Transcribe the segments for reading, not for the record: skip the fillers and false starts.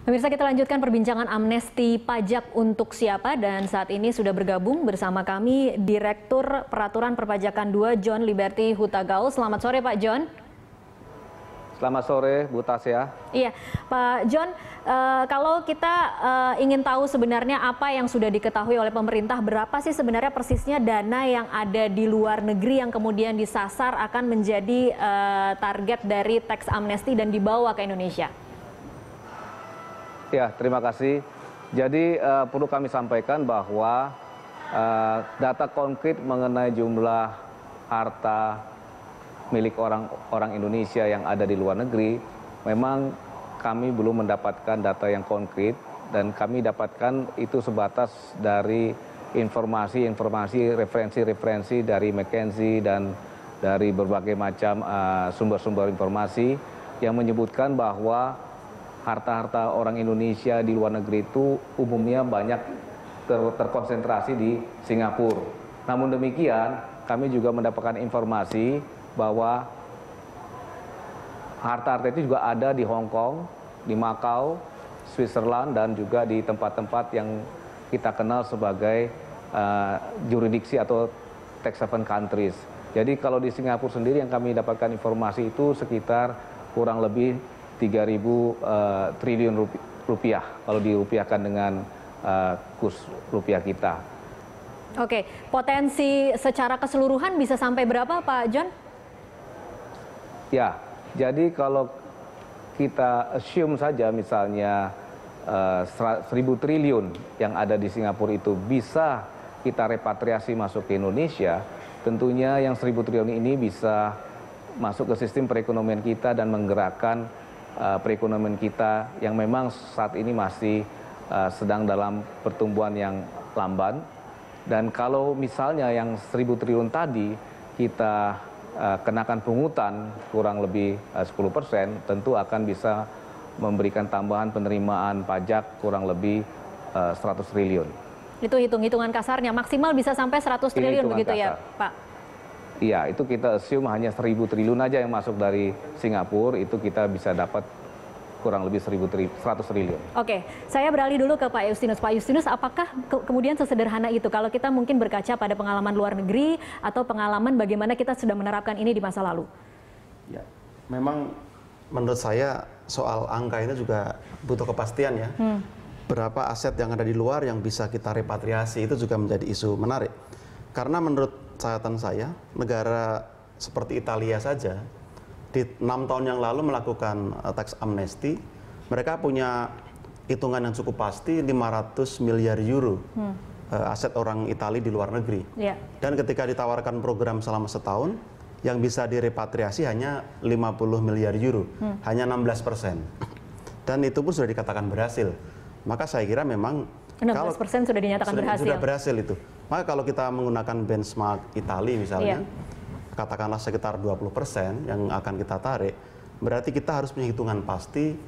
Pemirsa, kita lanjutkan perbincangan amnesti pajak untuk siapa, dan saat ini sudah bergabung bersama kami Direktur Peraturan Perpajakan 2 John Liberty Hutagao. Selamat sore Pak John. Selamat sore Bu Tasya. Iya Pak John, kalau kita ingin tahu sebenarnya apa yang sudah diketahui oleh pemerintah, berapa sih sebenarnya persisnya dana yang ada di luar negeri yang kemudian disasar akan menjadi target dari tax amnesty dan dibawa ke Indonesia? Ya, terima kasih. Jadi perlu kami sampaikan bahwa data konkret mengenai jumlah harta milik orang Indonesia yang ada di luar negeri, memang kami belum mendapatkan data yang konkret, dan kami dapatkan itu sebatas dari informasi-informasi, referensi-referensi dari McKinsey dan dari berbagai macam sumber-sumber informasi yang menyebutkan bahwa harta-harta orang Indonesia di luar negeri itu umumnya banyak terkonsentrasi di Singapura. Namun demikian, kami juga mendapatkan informasi bahwa harta-harta itu juga ada di Hong Kong, di Macau, Switzerland, dan juga di tempat-tempat yang kita kenal sebagai jurisdiksi atau tax haven countries. Jadi kalau di Singapura sendiri yang kami dapatkan informasi itu sekitar kurang lebih 3.000 triliun rupiah kalau dirupiahkan dengan kurs rupiah kita. Oke, potensi secara keseluruhan bisa sampai berapa Pak John? Ya, jadi kalau kita assume saja misalnya 1.000 triliun yang ada di Singapura itu bisa kita repatriasi masuk ke Indonesia, tentunya yang 1.000 triliun ini bisa masuk ke sistem perekonomian kita dan menggerakkan perekonomian kita yang memang saat ini masih sedang dalam pertumbuhan yang lamban. Dan kalau misalnya yang 1.000 triliun tadi kita kenakan pungutan kurang lebih 10%, tentu akan bisa memberikan tambahan penerimaan pajak kurang lebih 100 triliun. Itu hitung-hitungan kasarnya, maksimal bisa sampai 100 triliun begitu kasar. Ya Pak? Iya, itu kita assume hanya 1.000 triliun aja yang masuk dari Singapura, itu kita bisa dapat kurang lebih 100 triliun. Oke, saya beralih dulu ke Pak Justinus. Pak Justinus, apakah kemudian sesederhana itu kalau kita mungkin berkaca pada pengalaman luar negeri atau pengalaman bagaimana kita sudah menerapkan ini di masa lalu? Ya, memang menurut saya soal angka ini juga butuh kepastian ya. Berapa aset yang ada di luar yang bisa kita repatriasi, itu juga menjadi isu menarik. Karena menurut catatan saya, negara seperti Italia saja di 6 tahun yang lalu melakukan tax amnesty, mereka punya hitungan yang cukup pasti 500 miliar euro aset orang Italia di luar negeri. Yeah. Dan ketika ditawarkan program selama setahun, yang bisa direpatriasi hanya 50 miliar euro, hanya 16%. Dan itu pun sudah dikatakan berhasil. Maka saya kira memang 16% sudah dinyatakan berhasil. Sudah berhasil itu. Maka kalau kita menggunakan benchmark Italia misalnya, katakanlah sekitar 20% yang akan kita tarik, berarti kita harus punya hitungan pasti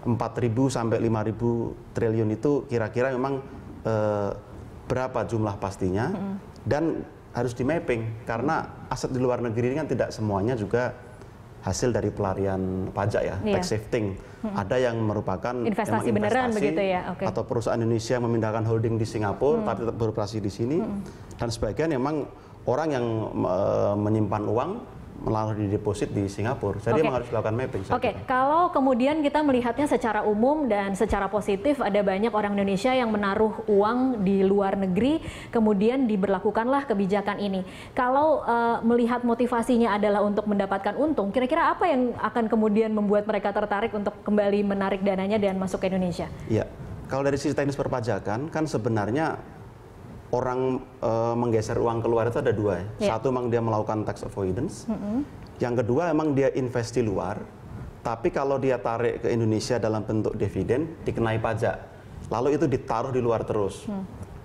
4.000 sampai 5.000 triliun itu kira-kira memang berapa jumlah pastinya, dan harus di mapping karena aset di luar negeri ini kan tidak semuanya juga hasil dari pelarian pajak ya, tax shifting. Ada yang merupakan investasi beneran begitu ya, atau perusahaan Indonesia memindahkan holding di Singapura tapi tetap beroperasi di sini, dan sebagian memang orang yang menyimpan uang melalui deposit di Singapura. Jadi memang harus dilakukan mapping. Kalau kemudian kita melihatnya secara umum dan secara positif, ada banyak orang Indonesia yang menaruh uang di luar negeri, kemudian diberlakukanlah kebijakan ini. Kalau melihat motivasinya adalah untuk mendapatkan untung, kira-kira apa yang akan kemudian membuat mereka tertarik untuk kembali menarik dananya dan masuk ke Indonesia? Iya, kalau dari sisi teknis perpajakan kan sebenarnya orang menggeser uang keluar itu ada dua ya. Satu memang dia melakukan tax avoidance. Yang kedua memang dia invest di luar, tapi kalau dia tarik ke Indonesia dalam bentuk dividen dikenai pajak. Lalu itu ditaruh di luar terus.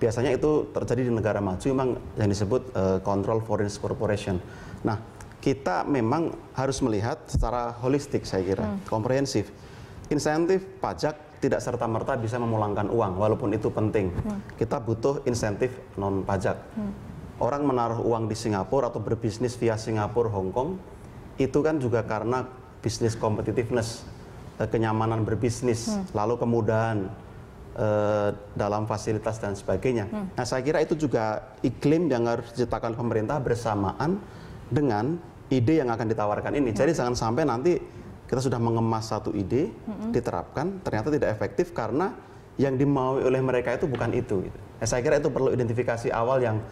Biasanya itu terjadi di negara maju memang yang disebut control foreign corporation. Nah, kita memang harus melihat secara holistik saya kira, komprehensif. Insentif pajak tidak serta-merta bisa memulangkan uang, walaupun itu penting. Kita butuh insentif non-pajak. Orang menaruh uang di Singapura atau berbisnis via Singapura, Hong Kong, itu kan juga karena bisnis competitiveness. kenyamanan berbisnis, lalu kemudahan dalam fasilitas dan sebagainya. Nah, saya kira itu juga iklim yang harus diciptakan pemerintah bersamaan dengan ide yang akan ditawarkan ini. Jadi jangan sampai nanti kita sudah mengemas satu ide, diterapkan, ternyata tidak efektif karena yang dimaui oleh mereka itu bukan itu. Nah, saya kira itu perlu identifikasi awal yang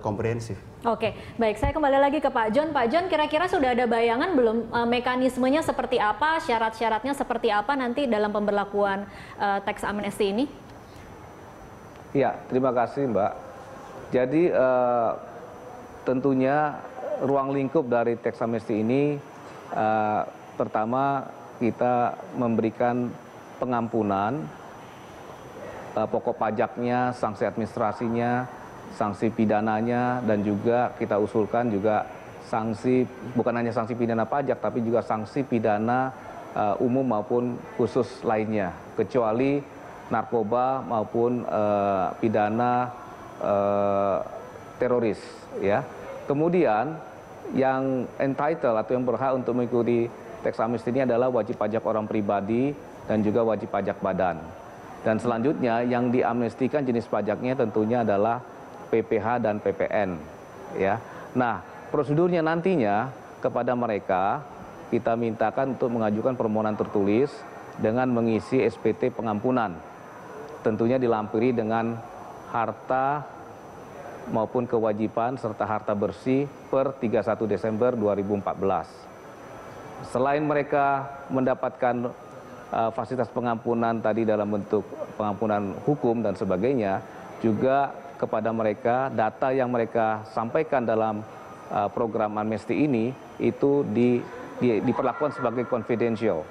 komprehensif. Oke, baik. Saya kembali lagi ke Pak John. Pak John, kira-kira sudah ada bayangan belum mekanismenya seperti apa, syarat-syaratnya seperti apa nanti dalam pemberlakuan teks amnesti ini? Ya, terima kasih Mbak. Jadi tentunya ruang lingkup dari teks amnesti ini pertama kita memberikan pengampunan pokok pajaknya, sanksi administrasinya, sanksi pidananya, dan juga kita usulkan juga sanksi, bukan hanya sanksi pidana pajak, tapi juga sanksi pidana umum maupun khusus lainnya, kecuali narkoba maupun pidana teroris. Ya. Kemudian yang entitled atau yang berhak untuk mengikuti teks amnesti ini adalah wajib pajak orang pribadi dan juga wajib pajak badan. Dan selanjutnya yang diamnestikan jenis pajaknya tentunya adalah PPH dan PPN, ya. Nah, prosedurnya nantinya kepada mereka kita mintakan untuk mengajukan permohonan tertulis dengan mengisi SPT pengampunan. Tentunya dilampiri dengan harta maupun kewajiban serta harta bersih per 31 Desember 2014. Selain mereka mendapatkan fasilitas pengampunan tadi dalam bentuk pengampunan hukum dan sebagainya, juga kepada mereka data yang mereka sampaikan dalam program amnesti ini itu diperlakukan sebagai confidential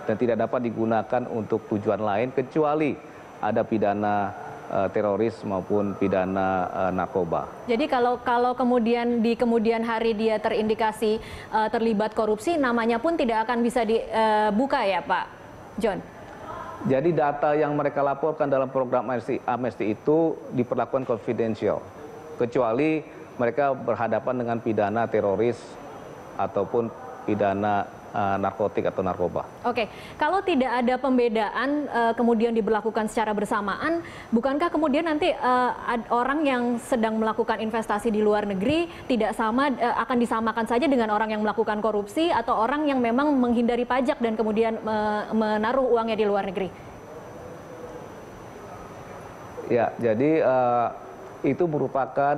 dan tidak dapat digunakan untuk tujuan lain kecuali ada pidana teroris maupun pidana narkoba. Jadi kalau kemudian di kemudian hari dia terindikasi terlibat korupsi, namanya pun tidak akan bisa dibuka ya Pak John? Jadi data yang mereka laporkan dalam program amnesti itu diperlakukan confidential, kecuali mereka berhadapan dengan pidana teroris ataupun pidana narkotik atau narkoba. Oke, kalau tidak ada pembedaan kemudian diberlakukan secara bersamaan, bukankah kemudian nanti orang yang sedang melakukan investasi di luar negeri tidak sama akan disamakan saja dengan orang yang melakukan korupsi atau orang yang memang menghindari pajak dan kemudian menaruh uangnya di luar negeri? Ya, jadi itu merupakan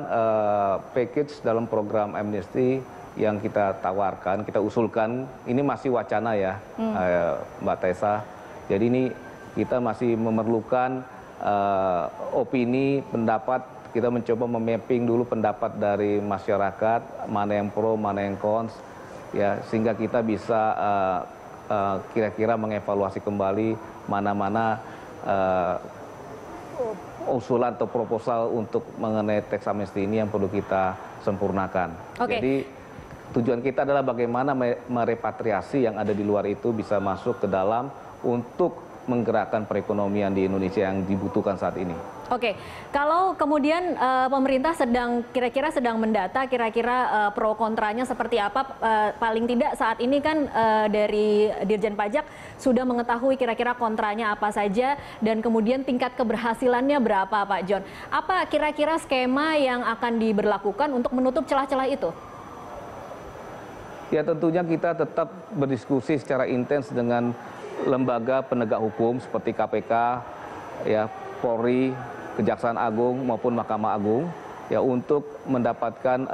package dalam program amnesti yang kita tawarkan, kita usulkan. Ini masih wacana ya, Mbak Tessa. Jadi ini kita masih memerlukan opini, pendapat. Kita mencoba memapping dulu pendapat dari masyarakat, mana yang pro, mana yang cons, ya, sehingga kita bisa kira-kira mengevaluasi kembali mana-mana usulan atau proposal untuk mengenai teks amnesti ini yang perlu kita sempurnakan. Okay. Jadi tujuan kita adalah bagaimana merepatriasi yang ada di luar itu bisa masuk ke dalam untuk menggerakkan perekonomian di Indonesia yang dibutuhkan saat ini. Oke, kalau kemudian pemerintah kira-kira sedang mendata kira-kira pro kontranya seperti apa, paling tidak saat ini kan dari Dirjen Pajak sudah mengetahui kira-kira kontranya apa saja dan kemudian tingkat keberhasilannya berapa, Pak John. Apa kira-kira skema yang akan diberlakukan untuk menutup celah-celah itu? Ya, tentunya kita tetap berdiskusi secara intens dengan lembaga penegak hukum seperti KPK, ya, Polri, Kejaksaan Agung maupun Mahkamah Agung, ya, untuk mendapatkan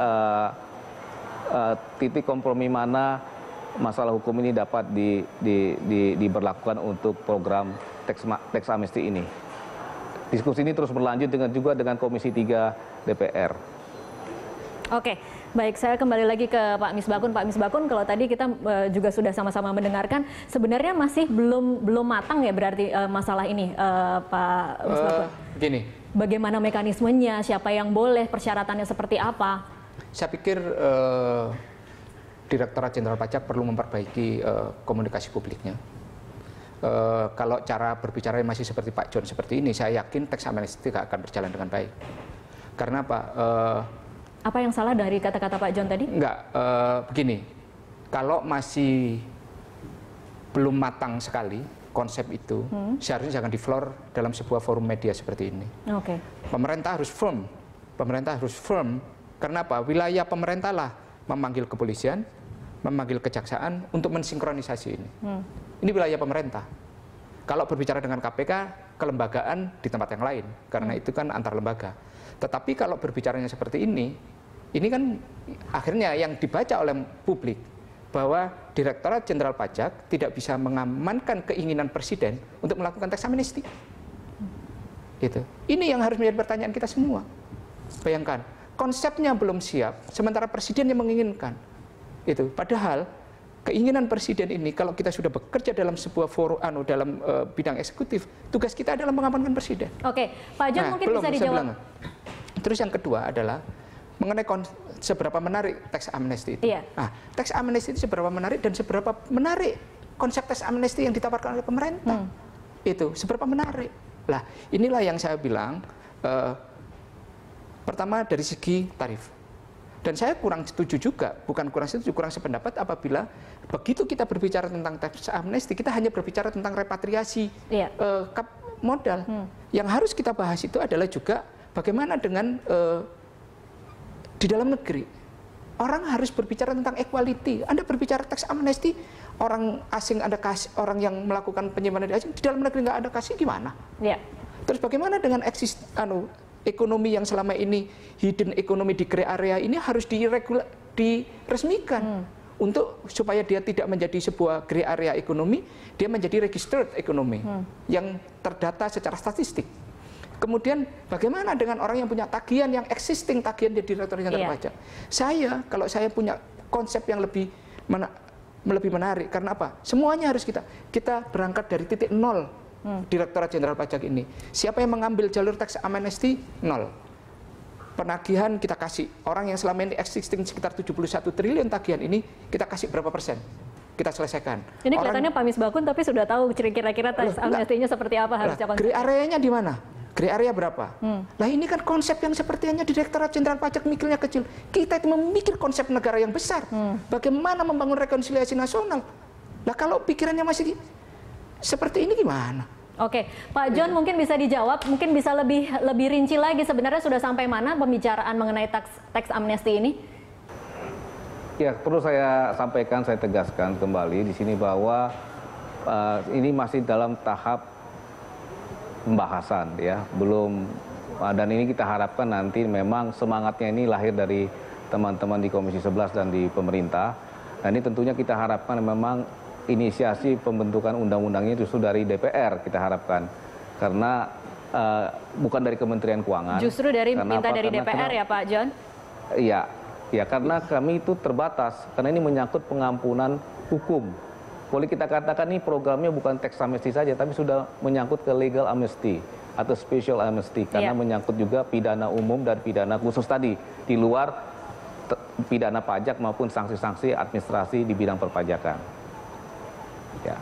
titik kompromi mana masalah hukum ini dapat diberlakukan untuk program teks amnesti ini. Diskusi ini terus berlanjut juga dengan Komisi 3 DPR. Oke, baik, saya kembali lagi ke Pak Misbakun. Pak Misbakun, kalau tadi kita juga sudah sama-sama mendengarkan, sebenarnya masih belum matang ya berarti masalah ini, Pak Misbakun. Gini, bagaimana mekanismenya, siapa yang boleh, persyaratannya seperti apa? Saya pikir Direktorat Jenderal Pajak perlu memperbaiki komunikasi publiknya. Kalau cara berbicara masih seperti Pak John seperti ini, saya yakin teks amnesti tidak akan berjalan dengan baik. Karena apa? Apa yang salah dari kata-kata Pak John tadi? Enggak, begini, kalau masih belum matang sekali konsep itu, seharusnya jangan di floor dalam sebuah forum media seperti ini. Oke. Pemerintah harus firm. Pemerintah harus firm. Karena apa? Wilayah pemerintah lah memanggil kepolisian, memanggil kejaksaan untuk mensinkronisasi ini. Ini wilayah pemerintah. Kalau berbicara dengan KPK, kelembagaan di tempat yang lain, karena itu kan antar lembaga. Tetapi kalau berbicaranya seperti ini kan akhirnya yang dibaca oleh publik bahwa Direktorat Jenderal Pajak tidak bisa mengamankan keinginan Presiden untuk melakukan tax amnesty. Gitu. Ini yang harus menjadi pertanyaan kita semua. Bayangkan, konsepnya belum siap, sementara Presiden yang menginginkan. Itu. Padahal keinginan Presiden ini, kalau kita sudah bekerja dalam sebuah forum, dalam bidang eksekutif, tugas kita adalah mengamankan Presiden. Oke, Pak John mungkin bisa dijawab. Terus yang kedua adalah mengenai seberapa menarik tax amnesty itu. Iya. Nah, tax amnesty itu seberapa menarik dan seberapa menarik konsep tax amnesty yang ditawarkan oleh pemerintah. Itu seberapa menarik. Lah, inilah yang saya bilang, pertama dari segi tarif. Dan saya kurang setuju juga, bukan kurang setuju, kurang sependapat apabila begitu kita berbicara tentang tax amnesty, kita hanya berbicara tentang repatriasi modal. Yang harus kita bahas itu adalah juga bagaimana dengan di dalam negeri. Orang harus berbicara tentang equality. Anda berbicara tax amnesty, orang asing Anda kasih, orang yang melakukan penyimpanan di asing, di dalam negeri nggak ada kasih, gimana? Ya. Terus bagaimana dengan ekonomi yang selama ini hidden ekonomi di grey area ini harus diresmikan untuk supaya dia tidak menjadi sebuah grey area ekonomi, dia menjadi registered ekonomi yang terdata secara statistik. Kemudian bagaimana dengan orang yang punya tagihan yang existing, tagihan di Direktorat Jenderal Pajak? Kalau saya punya konsep yang lebih menarik, karena apa? Semuanya harus kita berangkat dari titik nol. Direktorat Jenderal Pajak ini. Siapa yang mengambil jalur tax amnesty? 0. Penagihan kita kasih. Orang yang selama ini existing sekitar 71 triliun tagihan ini, kita kasih berapa persen? Kita selesaikan. Ini kelihatannya Pak Misbakun tapi sudah tahu kira-kira tax amnesty-nya seperti apa harusnya konsepnya. Grey area-nya di mana? Grey area berapa? Lah ini kan konsep yang sepertinya Direktorat Jenderal Pajak mikirnya kecil. Kita itu memikir konsep negara yang besar. Bagaimana membangun rekonsiliasi nasional? Lah kalau pikirannya masih seperti ini gimana? Oke, Pak John mungkin bisa dijawab, mungkin bisa lebih rinci lagi sebenarnya sudah sampai mana pembicaraan mengenai tax amnesty ini? Ya, perlu saya sampaikan, saya tegaskan kembali di sini bahwa ini masih dalam tahap pembahasan ya, belum, dan ini kita harapkan nanti memang semangatnya ini lahir dari teman-teman di Komisi 11 dan di pemerintah. Dan ini tentunya kita harapkan memang inisiasi pembentukan undang-undangnya justru dari DPR kita harapkan, karena bukan dari Kementerian Keuangan. Justru minta dari DPR ya Pak John? Iya, karena kami itu terbatas, karena ini menyangkut pengampunan hukum. Boleh kita katakan ini programnya bukan tax amnesty saja, tapi sudah menyangkut ke legal amnesty atau special amnesty, karena menyangkut juga pidana umum dan pidana khusus tadi, di luar pidana pajak maupun sanksi-sanksi administrasi di bidang perpajakan. Ya.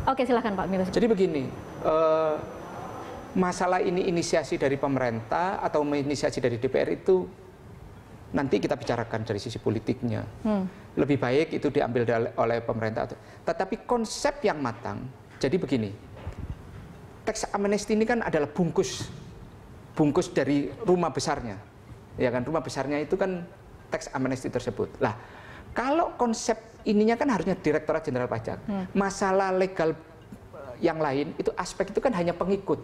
Oke, silakan Pak Mirus. Jadi begini, masalah ini inisiasi dari pemerintah atau inisiasi dari DPR itu nanti kita bicarakan dari sisi politiknya. Lebih baik itu diambil oleh pemerintah. Tetapi konsep yang matang, jadi begini, tax amnesty ini kan adalah bungkus dari rumah besarnya. Ya kan, rumah besarnya itu kan tax amnesty tersebut. Lah, kalau konsep ininya kan harusnya Direktorat Jenderal Pajak. Masalah legal yang lain itu aspek itu kan hanya pengikut.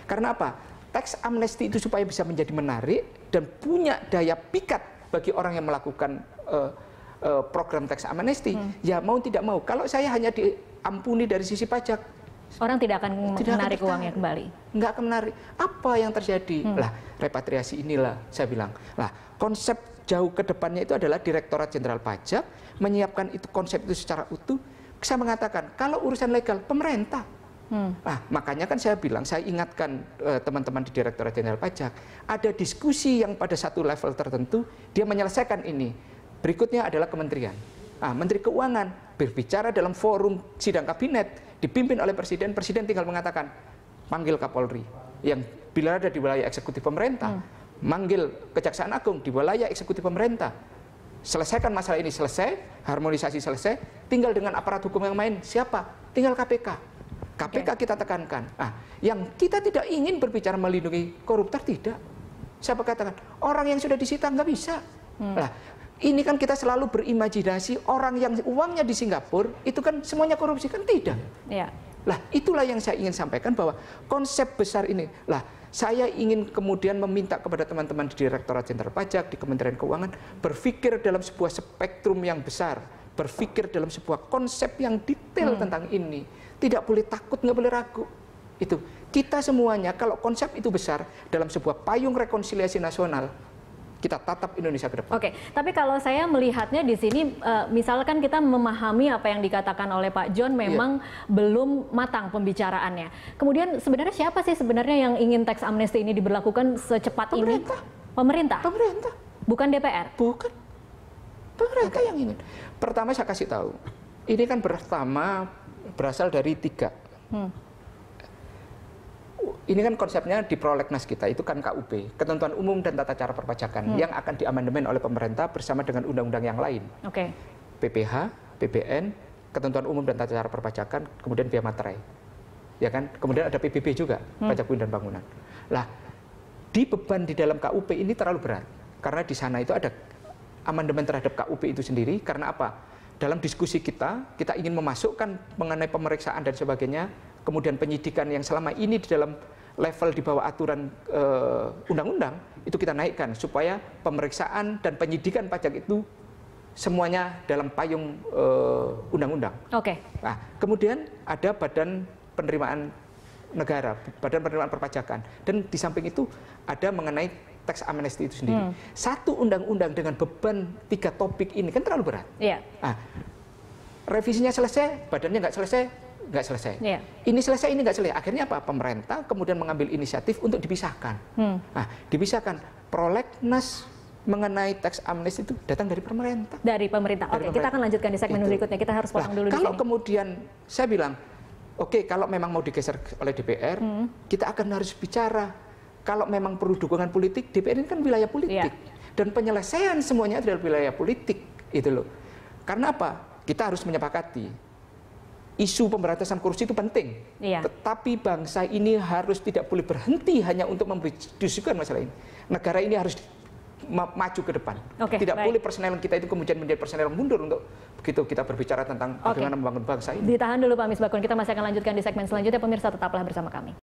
Karena apa? Tax amnesty itu supaya bisa menjadi menarik dan punya daya pikat bagi orang yang melakukan program tax amnesty. Ya mau tidak mau. Kalau saya hanya diampuni dari sisi pajak, orang tidak akan menarik uangnya kembali. Nggak akan menarik. Apa yang terjadi? Lah, repatriasi inilah saya bilang. Lah, konsep jauh ke depannya itu adalah Direktorat Jenderal Pajak menyiapkan itu konsep itu secara utuh. Saya mengatakan kalau urusan legal pemerintah. Nah, makanya kan saya bilang, saya ingatkan teman-teman di Direktorat Jenderal Pajak, ada diskusi yang pada satu level tertentu dia menyelesaikan ini. Berikutnya adalah kementerian. Nah, Menteri Keuangan berbicara dalam forum sidang kabinet dipimpin oleh Presiden. Presiden tinggal mengatakan panggil Kapolri yang bila ada di wilayah eksekutif pemerintah, manggil Kejaksaan Agung di wilayah eksekutif pemerintah. selesaikan masalah ini, selesai, harmonisasi selesai, tinggal dengan aparat hukum yang main, siapa? Tinggal KPK. KPK kita tekankan. Nah, yang kita tidak ingin berbicara melindungi koruptor, tidak. Siapa katakan, orang yang sudah disita nggak bisa. Nah, ini kan kita selalu berimajinasi orang yang uangnya di Singapura, itu kan semuanya korupsi, kan tidak. Ya. Lah, itulah yang saya ingin sampaikan bahwa konsep besar ini, lah, saya ingin kemudian meminta kepada teman-teman di Direktorat Jenderal Pajak, di Kementerian Keuangan, berpikir dalam sebuah spektrum yang besar, berpikir dalam sebuah konsep yang detail tentang ini. Tidak boleh takut, nggak boleh ragu. Itu kita semuanya, kalau konsep itu besar dalam sebuah payung rekonsiliasi nasional, kita tatap Indonesia ke depan. Oke, tapi kalau saya melihatnya di sini, misalkan kita memahami apa yang dikatakan oleh Pak John memang belum matang pembicaraannya. Kemudian sebenarnya siapa sih sebenarnya yang ingin tax amnesty ini diberlakukan secepat ini? Pemerintah. Pemerintah. Bukan DPR? Bukan. Pemerintah yang ingin. Pertama saya kasih tahu, ini kan berasal dari 3. Ini kan konsepnya di prolegnas kita, itu kan KUP, Ketentuan Umum dan Tata Cara Perpajakan, yang akan diamandemen oleh pemerintah bersama dengan undang-undang yang lain. Oke. PPH, PBN, Ketentuan Umum dan Tata Cara Perpajakan, kemudian biaya materai. Ya kan? Kemudian ada PBB juga, Pajak Bumi dan Bangunan. Lah, di beban di dalam KUP ini terlalu berat. Karena di sana itu ada amandemen terhadap KUP itu sendiri, karena apa? Dalam diskusi kita ingin memasukkan mengenai pemeriksaan dan sebagainya, kemudian penyidikan yang selama ini di dalam level di bawah aturan undang-undang, itu kita naikkan supaya pemeriksaan dan penyidikan pajak itu semuanya dalam payung undang-undang. Oke. Nah, kemudian ada Badan Penerimaan Negara, Badan Penerimaan Perpajakan, dan di samping itu ada mengenai tax amnesty itu sendiri. Satu undang-undang dengan beban 3 topik ini kan terlalu berat. Iya. Nah, revisinya selesai, badannya nggak selesai. Iya. Ini selesai, ini nggak selesai. Akhirnya apa? Pemerintah kemudian mengambil inisiatif untuk dipisahkan. Nah, dipisahkan. Prolegnas mengenai tax amnesty itu datang dari pemerintah. Dari pemerintah. Oke, kita akan lanjutkan di segmen berikutnya. Kita harus potong dulu di kalau sini. kemudian saya bilang, oke, kalau memang mau digeser oleh DPR, kita akan harus bicara. Kalau memang perlu dukungan politik, DPR ini kan wilayah politik. Dan penyelesaian semuanya adalah wilayah politik. Itu loh. Karena apa? Kita harus menyepakati. Isu pemberantasan korupsi itu penting, tetapi bangsa ini harus tidak boleh berhenti hanya untuk mendiskusikan masalah ini. Negara ini harus maju ke depan. Tidak boleh personel kita itu kemudian menjadi personel mundur untuk begitu kita berbicara tentang bagaimana membangun bangsa ini. Ditahan dulu Pak Misbakun, kita masih akan lanjutkan di segmen selanjutnya. Pemirsa tetaplah bersama kami.